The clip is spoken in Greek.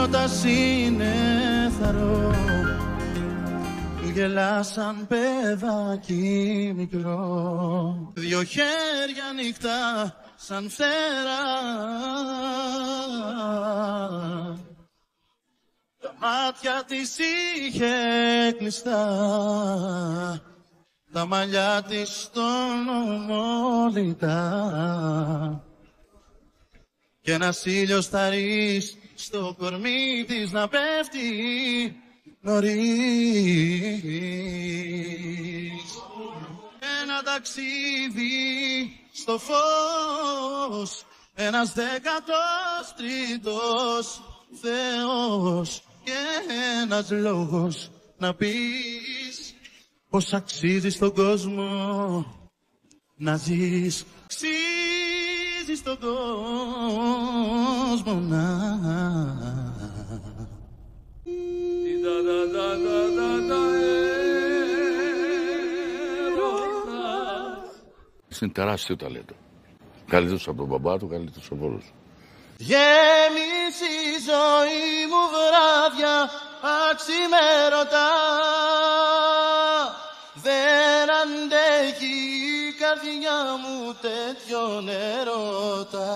έρωτας είναι θαρό, του γελά σαν παιδάκι μικρό. Δυο χέρια ανοιχτά σαν φτερά, τα μάτια της είχε κλειστά, τα μαλλιά της τονομόλυτα κι ένας ήλιος σταρείς στο κορμί της να πέφτει νωρίς. Ένα ταξίδι στο φως, ένας 13ος Θεός και ένας λόγος να πεις πως αξίζει στον κόσμο να ζεις. Αξίζει στον κόσμο να... Είναι τεράστιο ταλέντο. Καλύτερος από τον μπαμπά του, καλύτερος από όλους. Γέμισε η ζωή μου βράδια αξιμέρωτα, δεν αντέχει η καρδιά μου τέτοιον έρωτα.